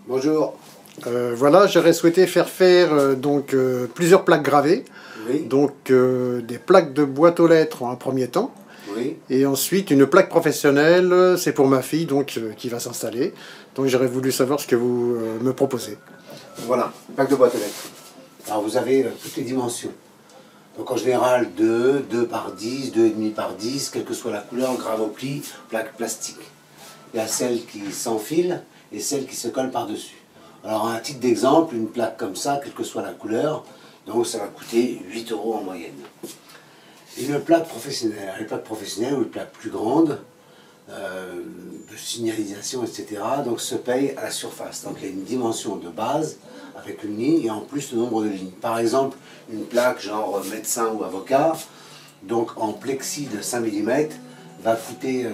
Bonjour. Voilà, j'aurais souhaité faire plusieurs plaques gravées. Oui. Donc des plaques de boîte aux lettres en un premier temps. Oui. Et ensuite une plaque professionnelle, c'est pour ma fille qui va s'installer. Donc j'aurais voulu savoir ce que vous me proposez. Voilà, plaque de boîte aux lettres. Alors vous avez toutes les dimensions. Donc en général 2, 2 par 10, 2,5 par 10, quelle que soit la couleur, grave au pli, plaque plastique. Il y a celle qui s'enfile et celle qui se colle par-dessus. Alors à un titre d'exemple, une plaque comme ça, quelle que soit la couleur, donc ça va coûter 8 € en moyenne. Une plaque professionnelle, les plaques professionnelles ou les plaques plus grandes, de signalisation, etc., donc se payent à la surface. Donc il y a une dimension de base avec une ligne et en plus le nombre de lignes. Par exemple, une plaque genre médecin ou avocat, donc en plexi de 5 mm, va coûter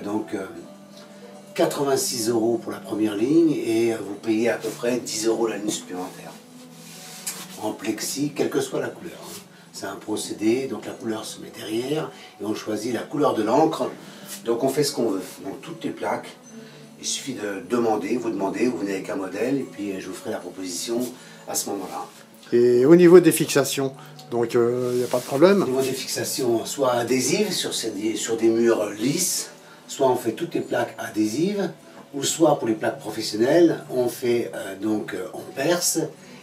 86 € pour la première ligne et vous payez à peu près 10 € la ligne supplémentaire. En plexi, quelle que soit la couleur. C'est un procédé, donc la couleur se met derrière et on choisit la couleur de l'encre. Donc on fait ce qu'on veut. Donc toutes les plaques, il suffit de demander, vous venez avec un modèle et puis je vous ferai la proposition à ce moment-là. Et au niveau des fixations, donc il n'y a pas de problème. Au niveau des fixations, soit adhésives sur des murs lisses, soit on fait toutes les plaques adhésives, ou soit pour les plaques professionnelles, on fait on perce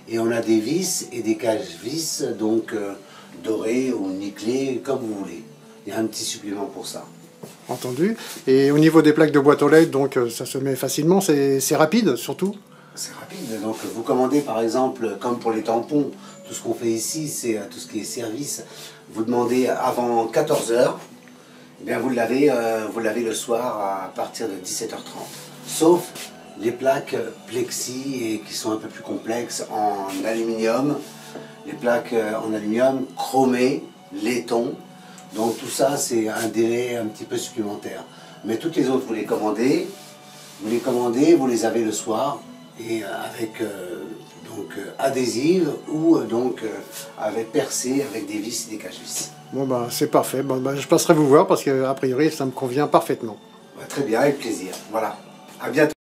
et on a des vis et des cages vis dorées ou nickelées comme vous voulez. Il y a un petit supplément pour ça. Entendu. Et au niveau des plaques de boîte aux lettres, donc ça se met facilement, c'est rapide surtout. C'est rapide, donc vous commandez par exemple, comme pour les tampons, tout ce qu'on fait ici, c'est tout ce qui est service. Vous demandez avant 14 h, eh bien vous l'avez le soir à partir de 17 h 30. Sauf les plaques plexi et qui sont un peu plus complexes en aluminium, les plaques en aluminium chromées, laiton. Donc tout ça c'est un délai un petit peu supplémentaire. Mais toutes les autres vous les commandez, vous les avez le soir et avec adhésive ou avec percé avec des vis et des caches vis. Bon bah c'est parfait, bon, bah, je passerai vous voir parce qu'a priori ça me convient parfaitement. Très bien, avec plaisir. Voilà, à bientôt.